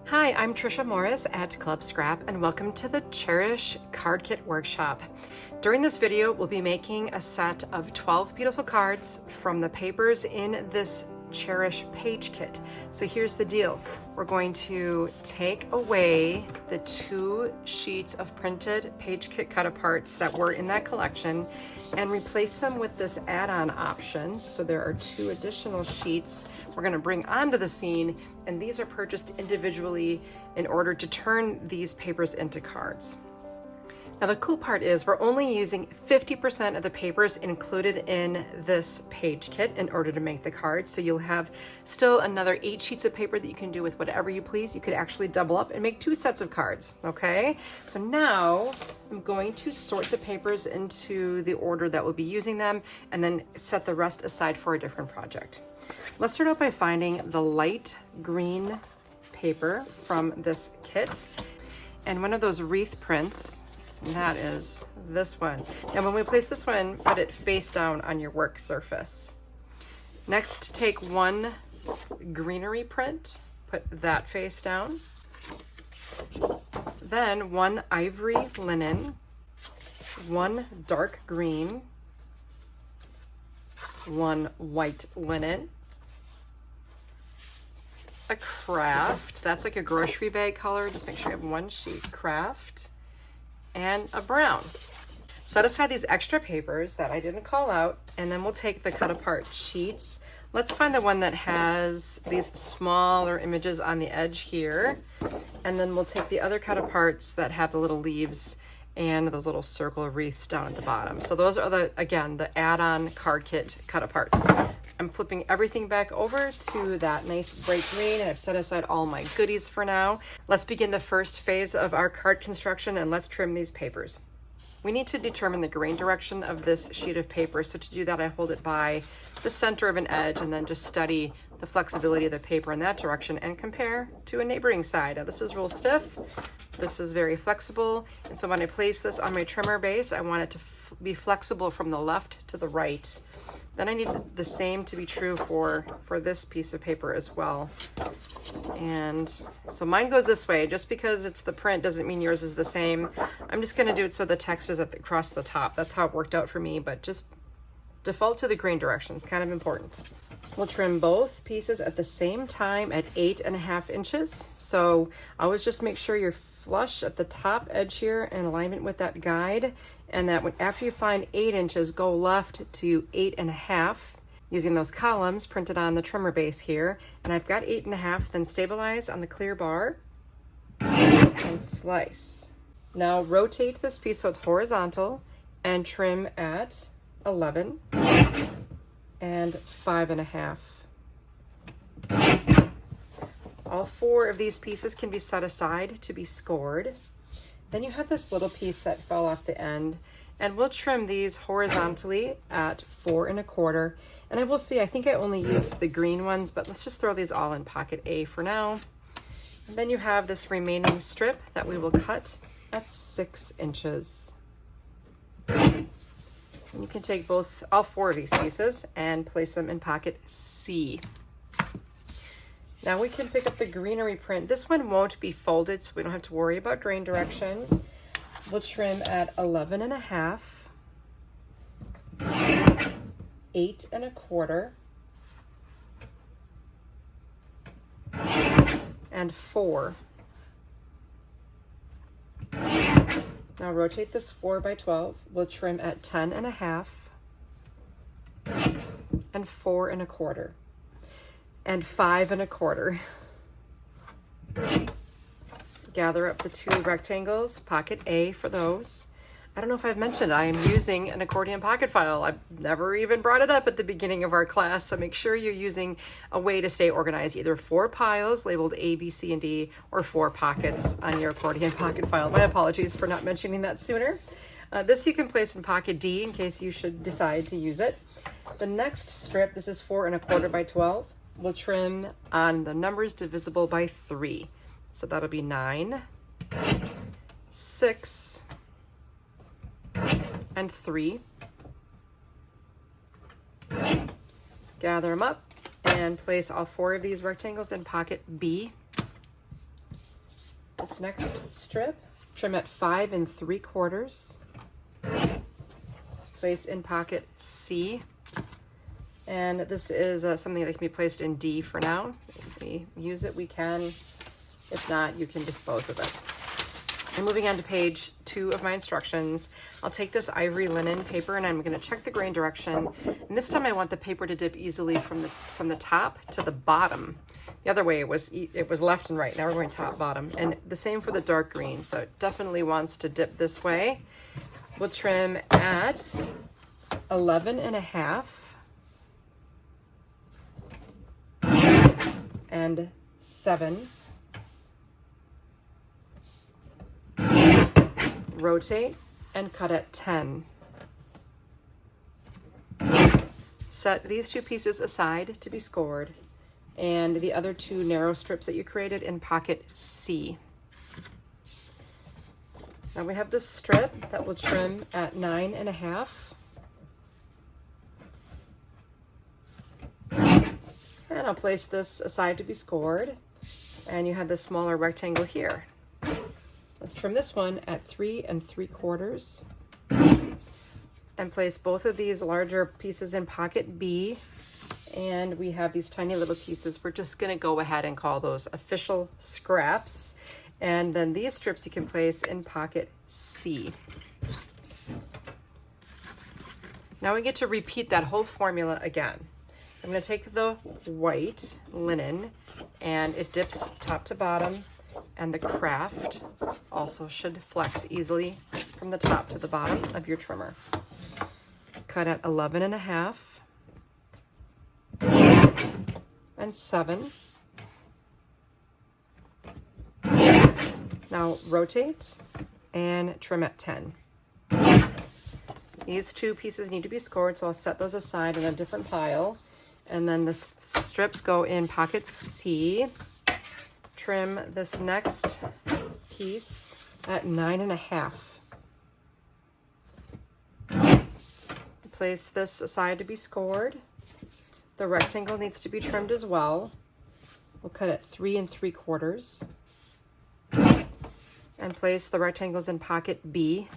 Hi, I'm Trisha Morris at Club Scrap and welcome to the Cherish Card Kit workshop. During this video, we'll be making a set of 12 beautiful cards from the papers in this Cherish Page Kit. So here's the deal. We're going to take away the 2 sheets of printed Page Kit Cutaparts that were in that collection and replace them with this add-on option. So there are 2 additional sheets we're going to bring onto the scene, and these are purchased individually in order to turn these papers into cards. Now the cool part is we're only using 50% of the papers included in this page kit in order to make the cards. So you'll have still another 8 sheets of paper that you can do with whatever you please. You could actually double up and make 2 sets of cards, okay? So now I'm going to sort the papers into the order that we'll be using them and then set the rest aside for a different project. Let's start out by finding the light green paper from this kit and one of those wreath prints. And that is this one. And when we place this one, put it face down on your work surface. Next, take one greenery print, put that face down. Then one ivory linen, one dark green, one white linen, a craft, that's like a grocery bag color, just make sure you have 1 sheet craft, and a brown. Set aside these extra papers that I didn't call out, and then we'll take the cut apart sheets. Let's find the one that has these smaller images on the edge here, and then we'll take the other cut aparts that have the little leaves and those little circle wreaths down at the bottom. So those are the add-on card kit cut aparts. I'm flipping everything back over to that nice bright green, and I've set aside all my goodies for now. Let's begin the first phase of our card construction, and let's trim these papers. We need to determine the grain direction of this sheet of paper. So to do that, I hold it by the center of an edge and then just study the flexibility of the paper in that direction and compare to a neighboring side. Now this is real stiff, this is very flexible, and so when I place this on my trimmer base, I want it to be flexible from the left to the right. Then I need the same to be true for this piece of paper as well. And so mine goes this way. Just because it's the print doesn't mean yours is the same. I'm just going to do it so the text is across the top. That's how it worked out for me, but just default to the grain direction. It's kind of important. We'll trim both pieces at the same time at 8.5 inches. So always just make sure you're flush at the top edge here in alignment with that guide, and that after you find 8 inches, go left to 8.5 using those columns printed on the trimmer base here. And I've got 8.5, then stabilize on the clear bar and slice. Now rotate this piece so it's horizontal and trim at 11 and 5.5. All 4 of these pieces can be set aside to be scored. Then you have this little piece that fell off the end, and we'll trim these horizontally at 4 1/4. And I will see, I think I only used the green ones, but let's just throw these all in pocket A for now. And then you have this remaining strip that we will cut at 6 inches. And you can take all 4 of these pieces and place them in pocket C. Now we can pick up the greenery print. This one won't be folded, so we don't have to worry about grain direction. We'll trim at 11.5, 8 1/4, and 4. Now rotate this 4 by 12. We'll trim at 10.5 and 4 1/4. And 5 1/4. Gather up the 2 rectangles, pocket A for those. I don't know if I've mentioned I am using an accordion pocket file. I've never even brought it up at the beginning of our class, so make sure you're using a way to stay organized, either 4 piles labeled A, B, C, and D, or 4 pockets on your accordion pocket file. My apologies for not mentioning that sooner. This you can place in pocket D in case you should decide to use it. The next strip, this is 4 1/4 by 12. We'll trim on the numbers divisible by 3. So that'll be 9, 6, and 3. Gather them up and place all 4 of these rectangles in pocket B. This next strip, trim at 5 3/4. Place in pocket C. And this is something that can be placed in D for now. If we use it, we can. If not, you can dispose of it. And moving on to page 2 of my instructions, I'll take this ivory linen paper and I'm going to check the grain direction. And this time I want the paper to dip easily from the top to the bottom. The other way it was left and right. Now we're going top, bottom. And the same for the dark green. So it definitely wants to dip this way. We'll trim at 11 1/2 and 7. Rotate and cut at 10. Set these 2 pieces aside to be scored and the other 2 narrow strips that you created in pocket C. Now we have this strip that will trim at 9 1/2. And I'll place this aside to be scored. And you have this smaller rectangle here. Let's trim this one at 3 3/4 and place both of these larger pieces in pocket B. And we have these tiny little pieces. We're just going to go ahead and call those official scraps. And then these strips you can place in pocket C. Now we get to repeat that whole formula again. I'm going to take the white linen and it dips top to bottom. And the craft also should flex easily from the top to the bottom of your trimmer. Cut at 11 1/2 and 7. Now rotate and trim at 10. These 2 pieces need to be scored, so I'll set those aside in a different pile. And then the strips go in pocket C. Trim this next piece at 9 1/2. Place this aside to be scored. The rectangle needs to be trimmed as well. We'll cut at 3 3/4. And place the rectangles in pocket B.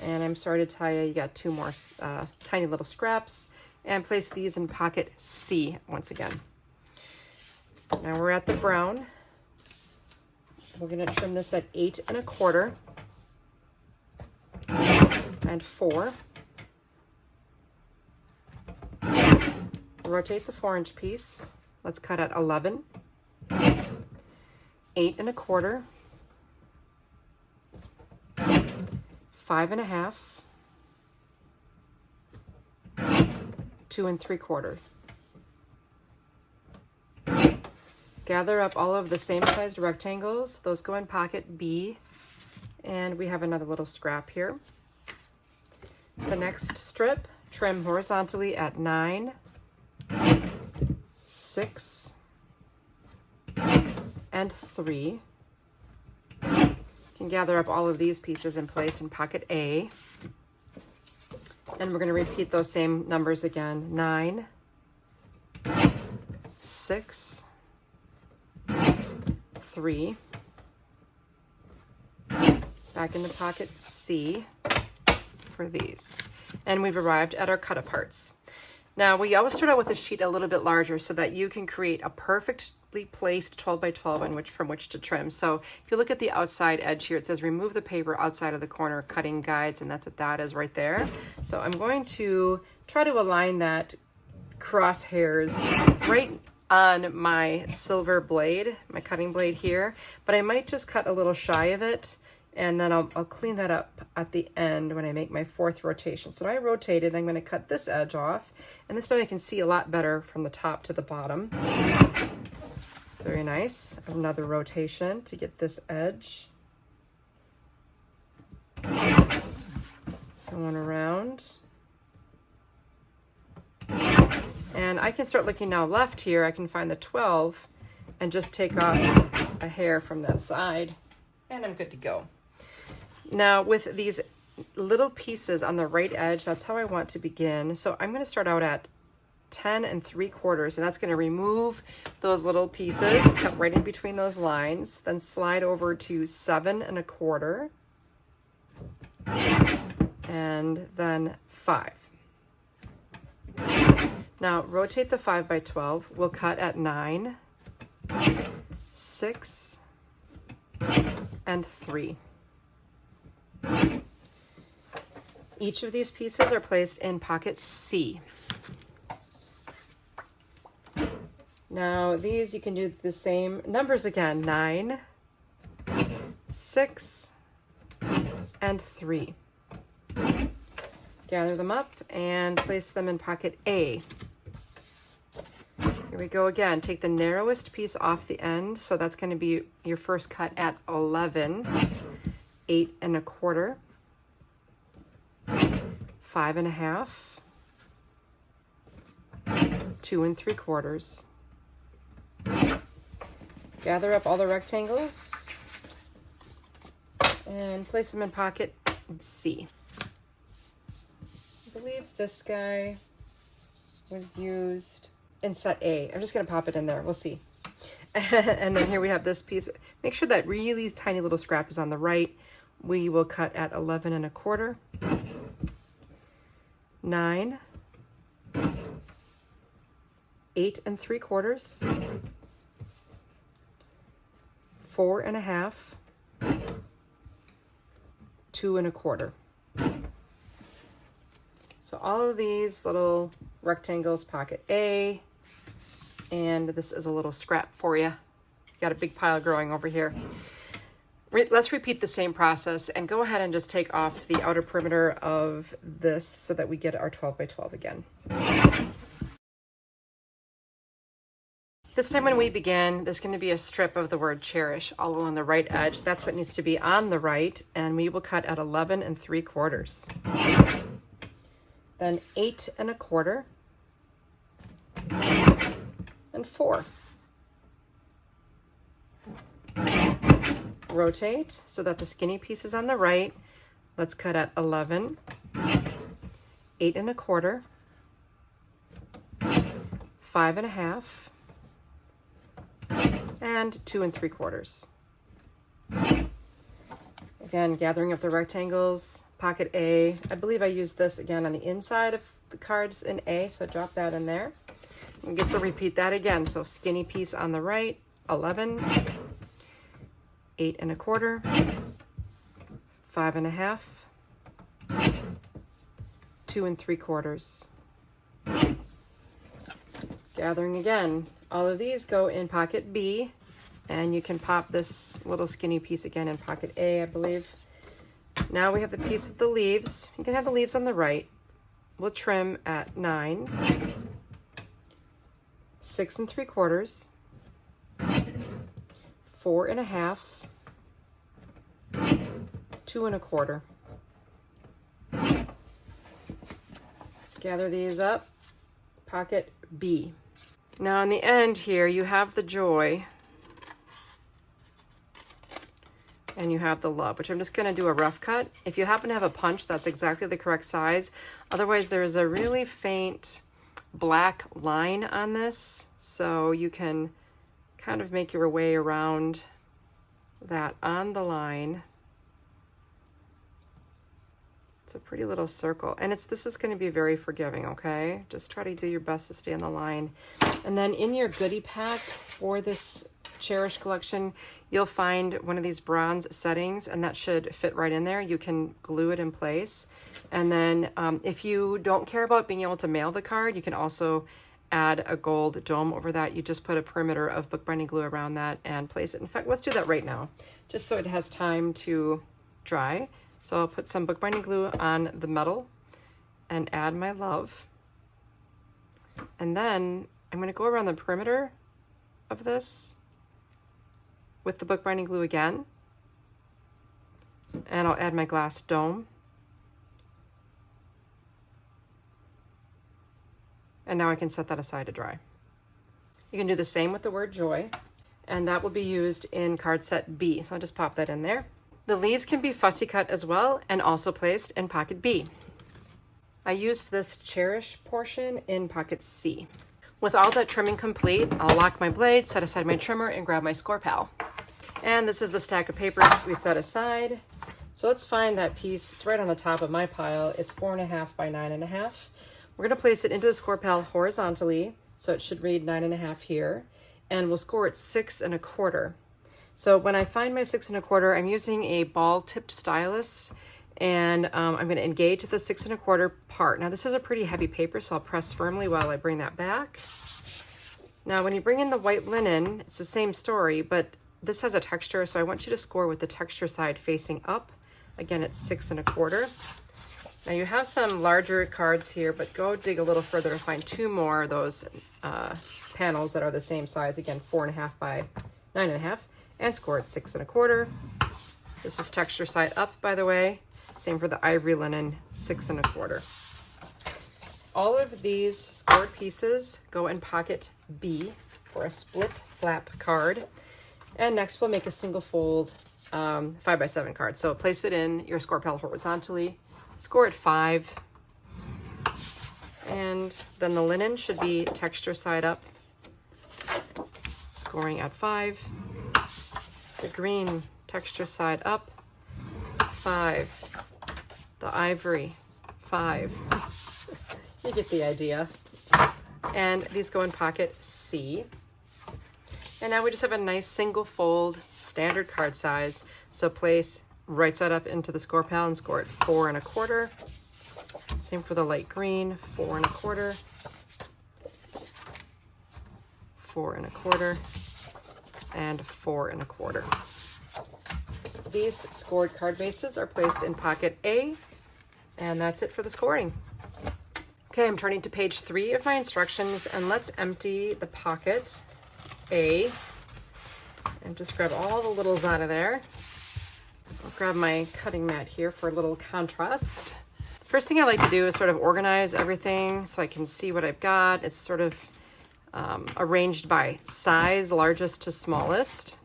And I'm sorry to tell you, you got 2 more tiny little scraps. And place these in pocket C once again. Now we're at the brown. We're going to trim this at 8 1/4 and 4. Rotate the 4-inch piece. Let's cut at 11, 8 1/4, 5 1/2, 2 3/4. Gather up all of the same sized rectangles. Those go in pocket B. And we have another little scrap here. The next strip, trim horizontally at 9, 6, and 3. You can gather up all of these pieces in place in pocket A. And we're going to repeat those same numbers again. 9, 6, 3, back into pocket C for these. And we've arrived at our cut-aparts. Now, we always start out with a sheet a little bit larger so that you can create a perfectly placed 12 by 12 from which to trim. So if you look at the outside edge here, it says remove the paper outside of the corner cutting guides, and that's what that is right there. So I'm going to try to align that crosshairs right on my silver blade, my cutting blade here, but I might just cut a little shy of it, and then I'll clean that up at the end when I make my 4th rotation. So I rotated, I'm going to cut this edge off, and this time I can see a lot better from the top to the bottom. Very nice. Another rotation to get this edge. Going around. And I can start looking now left here. I can find the 12 and just take off a hair from that side, and I'm good to go. Now with these little pieces on the right edge, that's how I want to begin. So I'm going to start out at 10 3/4, and that's going to remove those little pieces, cut right in between those lines, then slide over to 7 1/4, and then 5. Now rotate the 5 by 12. We'll cut at 9, 6, and 3. Each of these pieces are placed in pocket C. Now these, you can do the same numbers again, 9, 6, and 3. Gather them up and place them in pocket A. Here we go again. Take the narrowest piece off the end, so that's going to be your first cut at 11, 8 1/4, 5 1/2, 2 3/4. Gather up all the rectangles and place them in pocket C. I believe this guy was used in set A. I'm just going to pop it in there. We'll see. And then here we have this piece. Make sure that really tiny little scrap is on the right. We will cut at 11 1/4, 9, 8 3/4, 4 1/2, 2 1/4. So all of these little rectangles, pocket A, and this is a little scrap for you. Got a big pile growing over here. Let's repeat the same process and go ahead and just take off the outer perimeter of this so that we get our 12 by 12 again. This time when we begin, there's going to be a strip of the word cherish all along the right edge. That's what needs to be on the right, and we will cut at 11 3/4. Then 8 1/4, and 4. Rotate so that the skinny piece is on the right. Let's cut at 11, 8 1/4, 5 1/2, and 2 3/4. Again, gathering up the rectangles, pocket A. I believe I used this again on the inside of the cards in A, so drop that in there. We get to repeat that again. So skinny piece on the right, 11, 8 1/4, 5 1/2, 2 3/4. Gathering again. All of these go in pocket B, and you can pop this little skinny piece again in pocket A, I believe. Now we have the piece with the leaves. You can have the leaves on the right. We'll trim at 9, 6 3/4, 4 1/2, 2 1/4. Let's gather these up. Pocket B. Now on the end here, you have the joy and you have the love, which I'm just going to do a rough cut. If you happen to have a punch, that's exactly the correct size. Otherwise, there is a really faint black line on this, so you can kind of make your way around that on the line. It's a pretty little circle, and this is going to be very forgiving, okay? Just try to do your best to stay on the line. And then in your goodie pack for this Cherish collection, you'll find one of these bronze settings, and that should fit right in there. You can glue it in place. And then if you don't care about being able to mail the card, you can also add a gold dome over that. You just put a perimeter of bookbinding glue around that and place it. In fact, let's do that right now, just so it has time to dry. So I'll put some bookbinding glue on the metal and add my love. And then I'm going to go around the perimeter of this with the bookbinding glue again. And I'll add my glass dome. And now I can set that aside to dry. You can do the same with the word joy, and that will be used in card set B. So I'll just pop that in there. The leaves can be fussy cut as well and also placed in pocket B. I used this Cherish portion in pocket C. With all that trimming complete, I'll lock my blade, set aside my trimmer, and grab my score pal. And this is the stack of papers we set aside. So let's find that piece. It's right on the top of my pile. It's 4.5 by 9.5. We're gonna place it into the score pal horizontally, so it should read 9.5 here, and we'll score it 6.25. So when I find my 6.25, I'm using a ball-tipped stylus, and I'm going to engage the 6.25 part. Now this is a pretty heavy paper, so I'll press firmly while I bring that back. Now when you bring in the white linen, it's the same story, but this has a texture, so I want you to score with the texture side facing up. Again, it's 6.25. Now you have some larger cards here, but go dig a little further and find 2 more of those panels that are the same size. Again, 4.5 by 9.5, and score at 6.25. This is texture side up, by the way. Same for the ivory linen, 6.25. All of these scored pieces go in pocket B for a split flap card. And next we'll make a single fold 5 by 7 card. So place it in your score pal horizontally, score at 5. And then the linen should be texture side up, scoring at 5. The green, texture side up, 5. The ivory, 5. You get the idea. And these go in pocket C. And now we just have a nice single fold, standard card size. So place right side up into the score pal and score at 4.25. Same for the light green, 4.25. 4.25. And 4.25. These scored card bases are placed in pocket A, and that's it for the scoring. Okay, I'm turning to page 3 of my instructions, and let's empty the pocket A and just grab all the littles out of there. I'll grab my cutting mat here for a little contrast. First thing I like to do is sort of organize everything so I can see what I've got. It's sort of arranged by size, largest to smallest.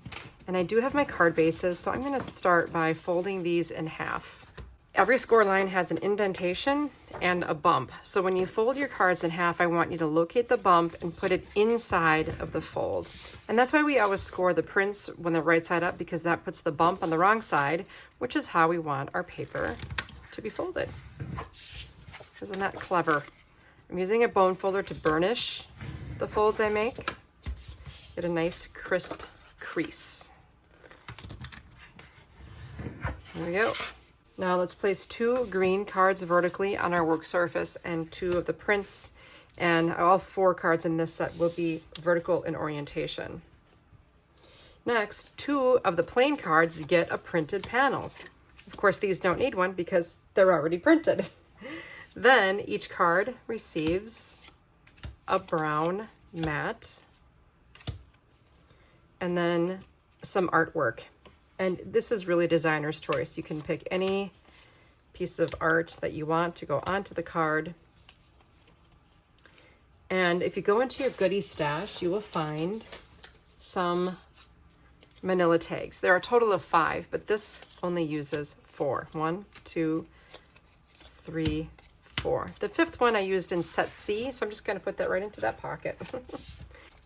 And I do have my card bases, so I'm going to start by folding these in half. Every score line has an indentation and a bump. So when you fold your cards in half, I want you to locate the bump and put it inside of the fold. And that's why we always score the prints when they're right side up, because that puts the bump on the wrong side, which is how we want our paper to be folded. Isn't that clever? I'm using a bone folder to burnish the folds I make. Get a nice crisp crease. There we go. Now let's place 2 green cards vertically on our work surface and 2 of the prints, and all 4 cards in this set will be vertical in orientation. Next, 2 of the plain cards get a printed panel. Of course, these don't need one because they're already printed. Then each card receives a brown mat and then some artwork. And this is really designer's choice. You can pick any piece of art that you want to go onto the card. And if you go into your goodie stash, you will find some manila tags. There are a total of 5, but this only uses 4. 1, 2, 3, 4. The 5th one I used in set C, so I'm just going to put that right into that pocket.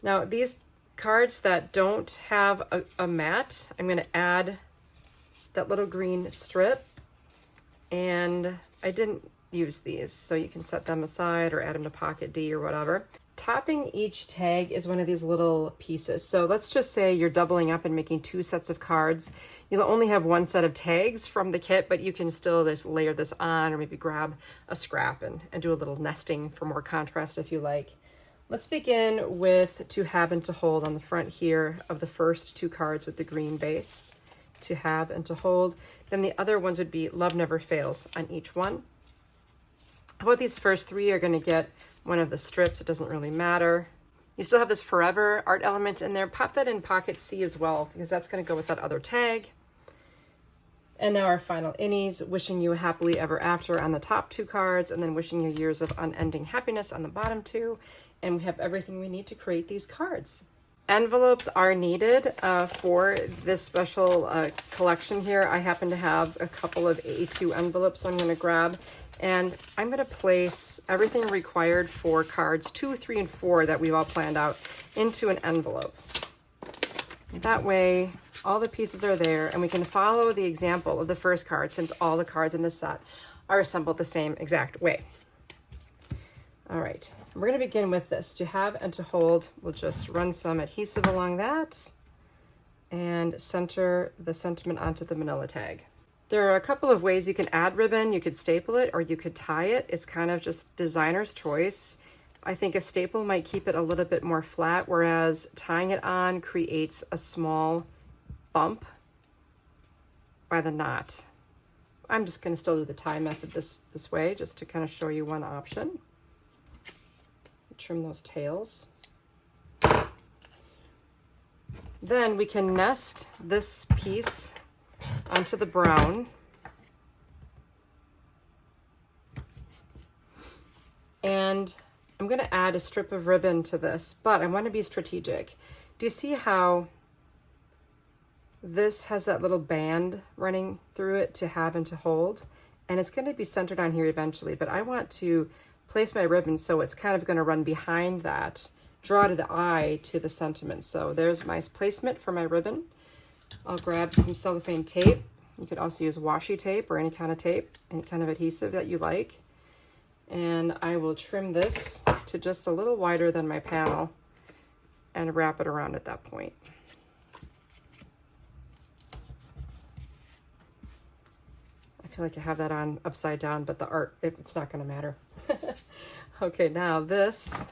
Now these cards that don't have a mat, I'm going to add that little green strip, and I didn't use these, so you can set them aside or add them to pocket D or whatever. Topping each tag is one of these little pieces. So let's just say you're doubling up and making 2 sets of cards. You'll only have 1 set of tags from the kit, but you can still just layer this on, or maybe grab a scrap and do a little nesting for more contrast if you like. Let's begin with to have and to hold on the front here of the first 2 cards with the green base. To have and to hold. Then the other ones would be love never fails on each one. How about these first 3 are going to get one of the strips? It doesn't really matter. You still have this forever art element in there. Pop that in pocket C as well, because that's going to go with that other tag. And now our final innies, wishing you a happily ever after on the top 2 cards, and then wishing you years of unending happiness on the bottom 2. And we have everything we need to create these cards. Envelopes are needed for this special collection here. I happen to have a couple of A2 envelopes I'm going to grab, And I'm going to place everything required for cards 2, 3, and 4 that we've all planned out into an envelope. That way, all the pieces are there, and we can follow the example of the first card since all the cards in the set are assembled the same exact way. All right, we're going to begin with this. To have and to hold, we'll just run some adhesive along that and center the sentiment onto the manila tag. There are a couple of ways you can add ribbon. You could staple it or you could tie it. It's kind of just designer's choice. I think a staple might keep it a little bit more flat, whereas tying it on creates a small bump by the knot. I'm just going to still do the tie method this way, just to kind of show you one option. Trim those tails. Then we can nest this piece onto the brown. And I'm going to add a strip of ribbon to this, but I want to be strategic. Do you see how this has that little band running through it to have and to hold? And it's going to be centered on here eventually, but I want to place my ribbon so it's kind of going to run behind that, draw to the eye to the sentiment. So there's my placement for my ribbon. I'll grab some cellophane tape. You could also use washi tape or any kind of tape, any kind of adhesive that you like. And I will trim this to just a little wider than my panel and wrap it around at that point. I feel like I have that on upside down, but the art, it's not going to matter. Okay, now this,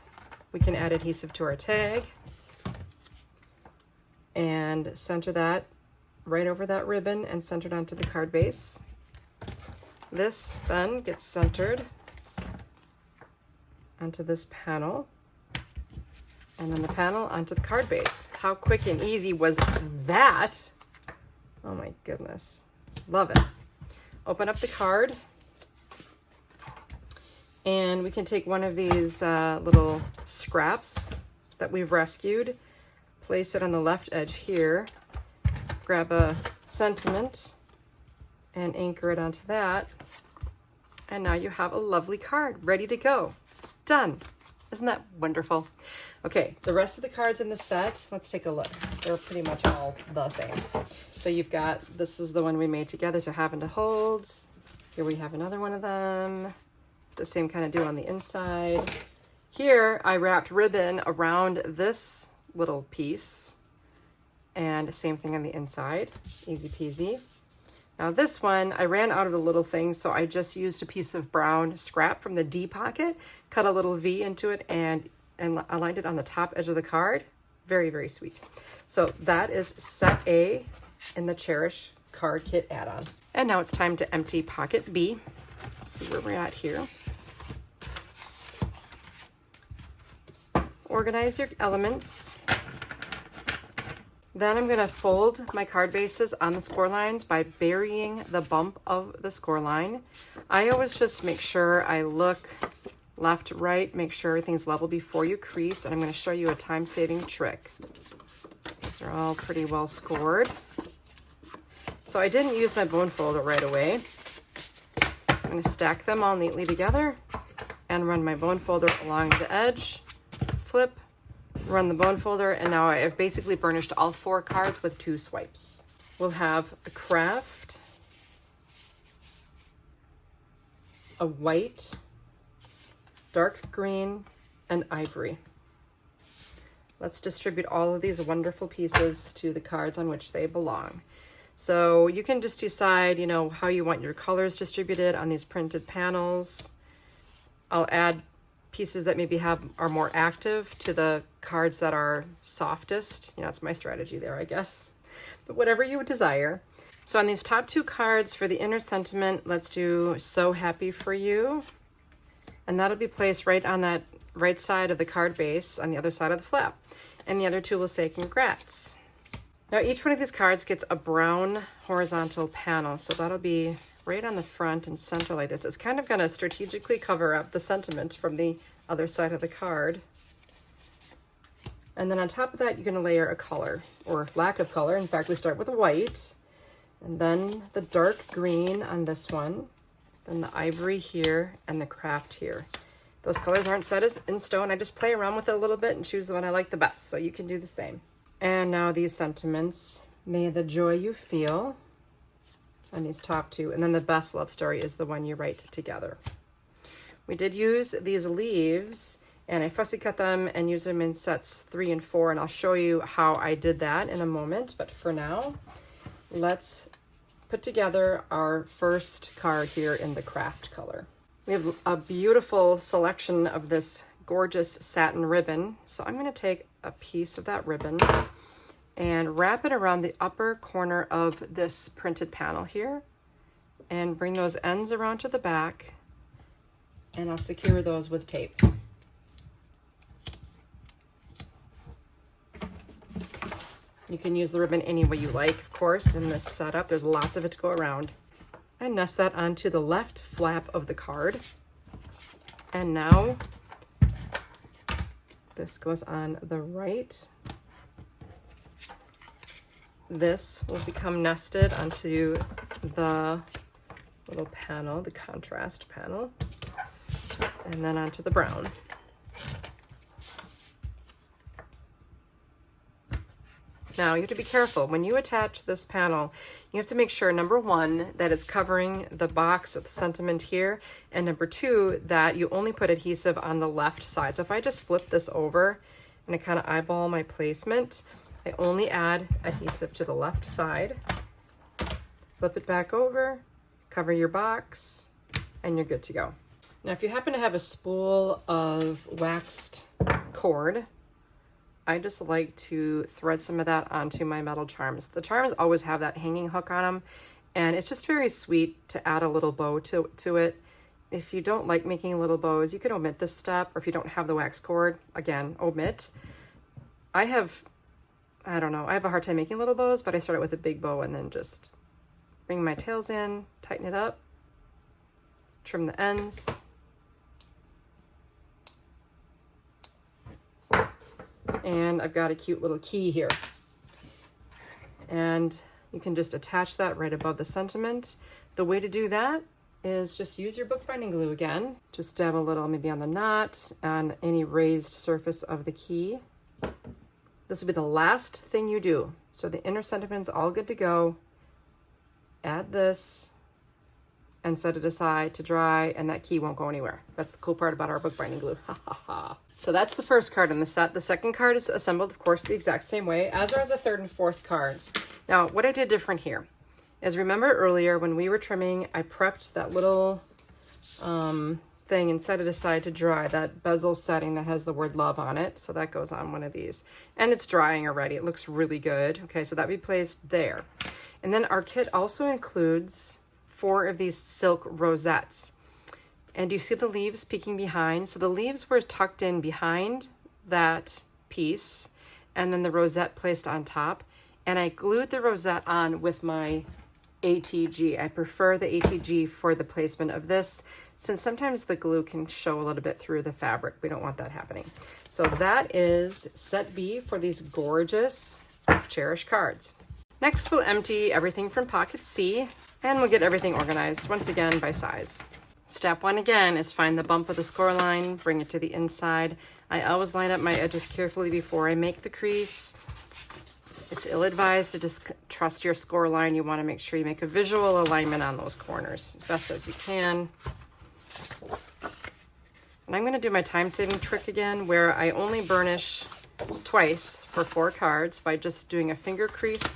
we can add adhesive to our tag and center that right over that ribbon and centered onto the card base. This then gets centered onto this panel, and then the panel onto the card base. How quick and easy was that? Oh my goodness, love it. Open up the card, and we can take one of these little scraps that we've rescued, place it on the left edge here, grab a sentiment and anchor it onto that, and now you have a lovely card ready to go. Done. Isn't that wonderful? Okay, the rest of the cards in the set, let's take a look. They're pretty much all the same. So you've got, this is the one we made together, to have and to hold. Here we have another one of them. The same kind of deal on the inside. Here I wrapped ribbon around this little piece, and same thing on the inside. Easy peasy. Now this one, I ran out of the little things, so I just used a piece of brown scrap from the D pocket, cut a little V into it, and aligned it on the top edge of the card. Very, very sweet. So that is set A in the Cherish Card Kit add-on. And now it's time to empty pocket B. Let's see where we're at here. Organize your elements. Then I'm going to fold my card bases on the score lines by burying the bump of the score line. I always just make sure I look left, right, make sure everything's level before you crease, and I'm going to show you a time-saving trick. These are all pretty well scored. So I didn't use my bone folder right away. I'm going to stack them all neatly together and run my bone folder along the edge, flip, run the bone folder, and now I have basically burnished all 4 cards with 2 swipes. We'll have a craft, a white, dark green, and ivory. Let's distribute all of these wonderful pieces to the cards on which they belong. So you can just decide, how you want your colors distributed on these printed panels. I'll add pieces that maybe are more active to the cards that are softest. That's my strategy there, I guess. But whatever you desire. So on these top 2 cards for the inner sentiment, let's do So Happy For You. And that'll be placed right on that right side of the card base on the other side of the flap. And the other 2 will say congrats. Now each one of these cards gets a brown horizontal panel. So that'll be right on the front and center like this. It's kind of going to strategically cover up the sentiment from the other side of the card. And then on top of that, you're going to layer a color or lack of color. In fact, we start with white and then the dark green on this one. then the ivory here, and the craft here. Those colors aren't set as in stone. I just play around with it a little bit and choose the one I like the best, so you can do the same. And now these sentiments. May the joy you feel on these top two, and then the best love story is the one you write together. We did use these leaves, and I fussy cut them and use them in sets 3 and 4, and I'll show you how I did that in a moment. But for now, let's put together our first card here in the craft color. We have a beautiful selection of this gorgeous satin ribbon. So I'm going to take a piece of that ribbon and wrap it around the upper corner of this printed panel here and bring those ends around to the back, and I'll secure those with tape. You can use the ribbon any way you like, of course, in this setup. There's lots of it to go around. And nest that onto the left flap of the card. And now this goes on the right. This will become nested onto the little panel, the contrast panel, and then onto the brown. Now you have to be careful when you attach this panel. You have to make sure, number one, that it's covering the box of the sentiment here, and number two, that you only put adhesive on the left side. So if I just flip this over and I kind of eyeball my placement, I only add adhesive to the left side, flip it back over, cover your box, and you're good to go. Now if you happen to have a spool of waxed cord, I just like to thread some of that onto my metal charms. The charms always have that hanging hook on them, and it's just very sweet to add a little bow to it. If you don't like making little bows, you can omit this step, or if you don't have the wax cord, again, omit. I have a hard time making little bows, but I start out with a big bow and then just bring my tails in, tighten it up, trim the ends. And I've got a cute little key here. And you can just attach that right above the sentiment. The way to do that is just use your bookbinding glue again. Just dab a little maybe on the knot, on any raised surface of the key. This will be the last thing you do. So the inner sentiment's all good to go. Add this and set it aside to dry, and that key won't go anywhere. That's the cool part about our bookbinding glue. Ha ha ha. So that's the first card in the set. The second card is assembled, of course, the exact same way, as are the third and fourth cards. Now, what I did different here is, remember earlier when we were trimming, I prepped that little thing and set it aside to dry, that bezel setting that has the word love on it. So that goes on one of these. And it's drying already. It looks really good. Okay, so that be placed there. And then our kit also includes 4 of these silk rosettes. And you see the leaves peeking behind? So the leaves were tucked in behind that piece, and then the rosette placed on top. And I glued the rosette on with my ATG. I prefer the ATG for the placement of this, since sometimes the glue can show a little bit through the fabric. We don't want that happening. So that is set B for these gorgeous Cherish cards. Next, we'll empty everything from pocket C, and we'll get everything organized, once again, by size. Step 1 again is find the bump of the score line, bring it to the inside. I always line up my edges carefully before I make the crease. It's ill-advised to just trust your score line. You want to make sure you make a visual alignment on those corners as best as you can. And I'm going to do my time-saving trick again, where I only burnish twice for 4 cards by just doing a finger crease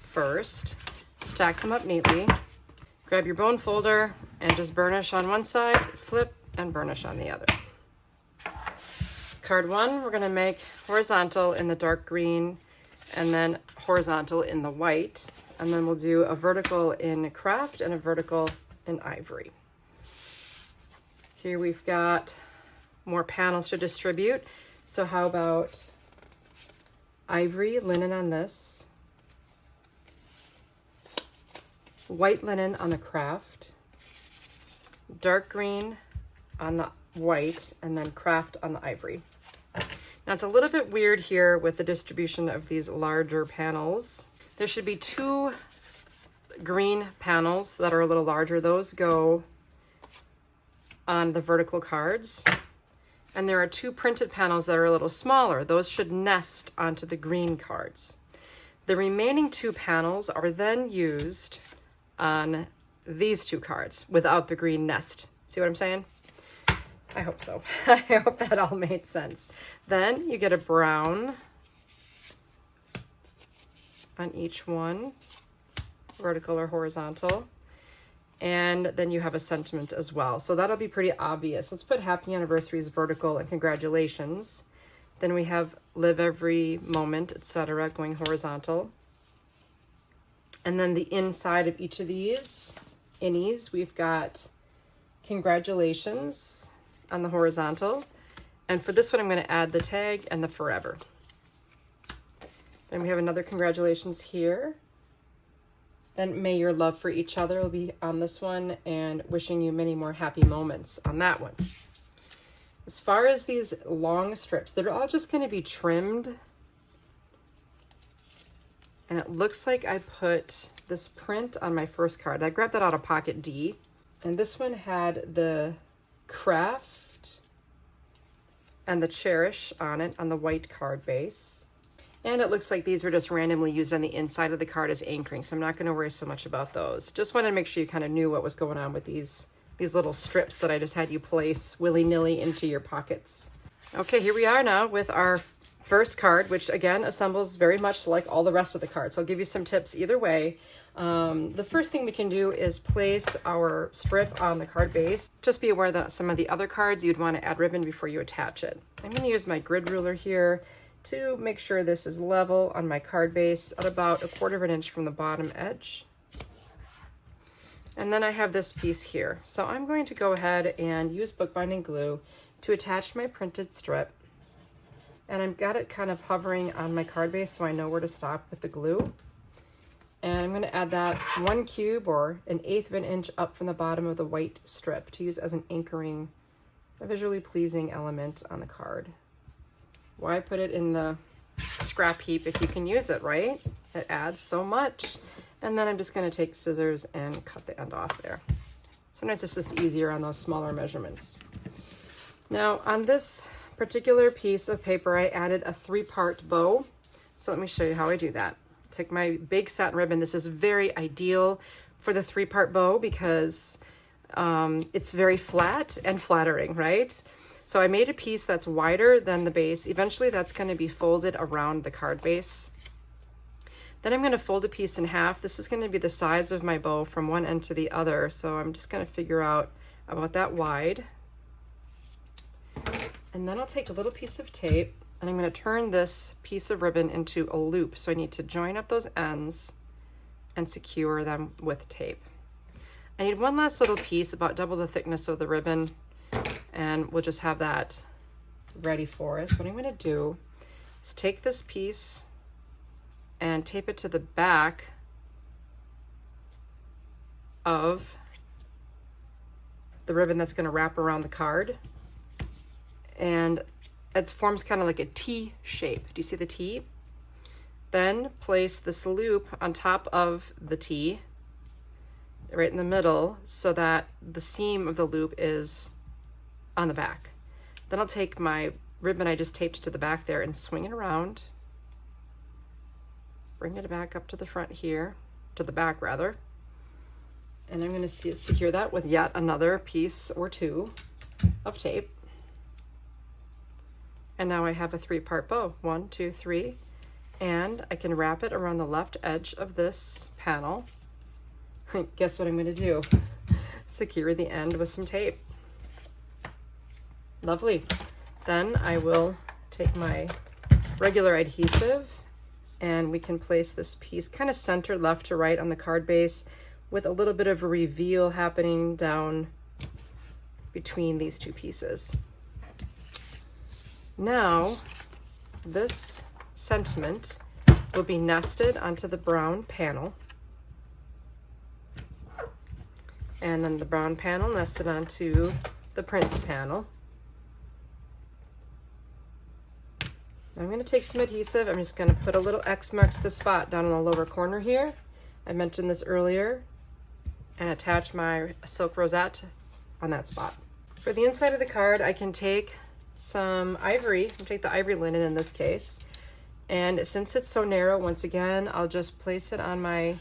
first. Stack them up neatly. Grab your bone folder and just burnish on one side, flip, and burnish on the other. Card 1, we're going to make horizontal in the dark green, and then horizontal in the white, and then we'll do a vertical in craft and a vertical in ivory. Here we've got more panels to distribute, so how about ivory linen on this, white linen on the craft, dark green on the white, and then craft on the ivory. Now it's a little bit weird here with the distribution of these larger panels. There should be 2 green panels that are a little larger. Those go on the vertical cards. And there are 2 printed panels that are a little smaller. Those should nest onto the green cards. The remaining 2 panels are then used on these 2 cards without the green nest. See what I'm saying? I hope so. I hope that all made sense. Then you get a brown on each one, vertical or horizontal. And then you have a sentiment as well. So that'll be pretty obvious. Let's put happy anniversaries vertical and congratulations. Then we have live every moment, etc., going horizontal. And then the inside of each of these innies, we've got congratulations on the horizontal. And for this one, I'm going to add the tag and the forever. Then we have another congratulations here. Then may your love for each other will be on this one, and wishing you many more happy moments on that one. As far as these long strips, they're all just going to be trimmed. And it looks like I put this print on my first card. I grabbed that out of pocket D. And this one had the craft and the cherish on it on the white card base. And it looks like these are just randomly used on the inside of the card as anchoring, so I'm not going to worry so much about those. Just wanted to make sure you kind of knew what was going on with these little strips that I just had you place willy-nilly into your pockets. Okay, here we are now with our first card, which again assembles very much like all the rest of the cards. So I'll give you some tips either way. The first thing we can do is place our strip on the card base. Just be aware that some of the other cards you'd want to add ribbon before you attach it. I'm going to use my grid ruler here to make sure this is level on my card base at about 1/4 of an inch from the bottom edge. And then I have this piece here. So I'm going to go ahead and use bookbinding glue to attach my printed strip. And I've got it kind of hovering on my card base so I know where to stop with the glue. And I'm going to add that 1 cube or 1/8 of an inch up from the bottom of the white strip to use as an anchoring, a visually pleasing element on the card. Why put it in the scrap heap if you can use it, right? It adds so much. And then I'm just going to take scissors and cut the end off there. Sometimes it's just easier on those smaller measurements. Now on this particular piece of paper, I added a 3-part bow. So let me show you how I do that. Take my big satin ribbon. This is very ideal for the 3-part bow because it's very flat and flattering, right? So I made a piece that's wider than the base. Eventually that's going to be folded around the card base. Then I'm going to fold a piece in half. This is going to be the size of my bow from one end to the other. So I'm just going to figure out about that wide. And then I'll take a little piece of tape and I'm going to turn this piece of ribbon into a loop. So I need to join up those ends and secure them with tape. I need one last little piece, about double the thickness of the ribbon. And we'll just have that ready for us. What I'm going to do is take this piece and tape it to the back of the ribbon that's going to wrap around the card. And it forms kind of like a T shape. Do you see the T? Then place this loop on top of the T, right in the middle, so that the seam of the loop is on the back. Then I'll take my ribbon I just taped to the back there and swing it around, bring it back up to the front here, to the back rather, and I'm going to secure that with yet another piece or 2 of tape. And now I have a 3-part bow, 1, 2, 3, and I can wrap it around the left edge of this panel. Guess what I'm going to do? Secure the end with some tape. Lovely. Then I will take my regular adhesive and we can place this piece kind of centered left to right on the card base with a little bit of a reveal happening down between these 2 pieces. Now this sentiment will be nested onto the brown panel, and then the brown panel nested onto the printed panel. I'm going to take some adhesive. I'm just going to put a little X marks the spot down in the lower corner here. I mentioned this earlier, and attach my silk rosette on that spot. For the inside of the card, I can take some ivory, I'll take the ivory linen in this case, and since it's so narrow, once again, I'll just place it on my,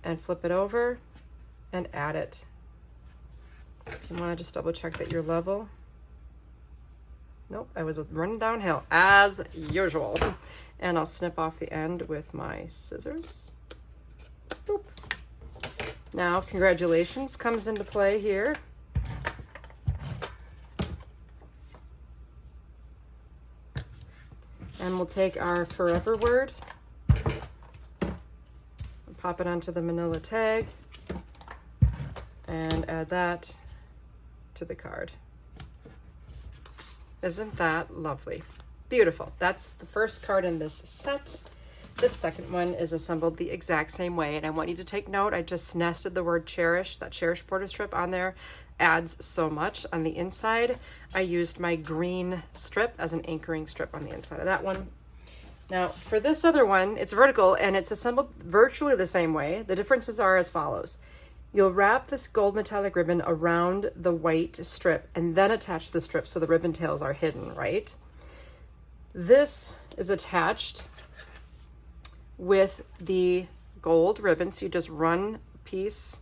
and flip it over and add it. You want to just double check that you're level. Nope, I was running downhill as usual. And I'll snip off the end with my scissors. Boop. Now, congratulations comes into play here. And we'll take our forever word, pop it onto the manila tag, and add that to the card. Isn't that lovely? Beautiful. That's the first card in this set. The second one is assembled the exact same way, and I want you to take note, I just nested the word cherish. That cherish border strip on there adds so much. On the inside, I used my green strip as an anchoring strip on the inside of that one. Now, for this other one, it's vertical and it's assembled virtually the same way. The differences are as follows. You'll wrap this gold metallic ribbon around the white strip and then attach the strip so the ribbon tails are hidden, right? This is attached with the gold ribbon, so you just run a piece,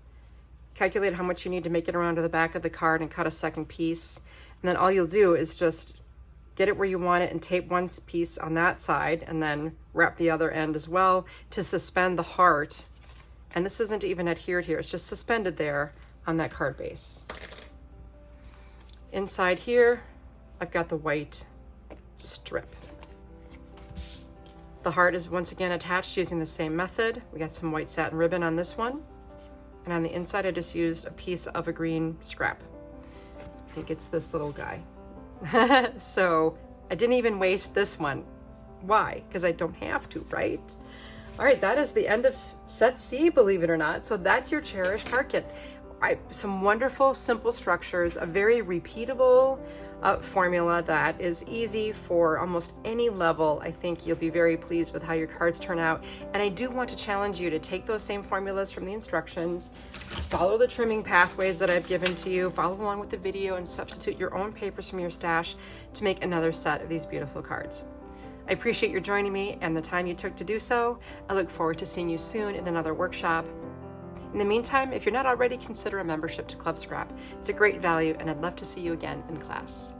calculate how much you need to make it around to the back of the card and cut a second piece, and then all you'll do is just get it where you want it and tape one piece on that side and then wrap the other end as well to suspend the heart. And this isn't even adhered here, it's just suspended there on that card base. Inside here, I've got the white strip. The heart is once again attached using the same method. We got some white satin ribbon on this one. And on the inside, I just used a piece of a green scrap. I think it's this little guy. So I didn't even waste this one. Why? Because I don't have to, right? All right, that is the end of set C, believe it or not. So that's your Cherish Card Kit. Some wonderful, simple structures, a very repeatable formula that is easy for almost any level. I think you'll be very pleased with how your cards turn out. And I do want to challenge you to take those same formulas from the instructions, follow the trimming pathways that I've given to you, follow along with the video, and substitute your own papers from your stash to make another set of these beautiful cards. I appreciate your joining me and the time you took to do so. I look forward to seeing you soon in another workshop. In the meantime, if you're not already, consider a membership to Club Scrap. It's a great value, and I'd love to see you again in class.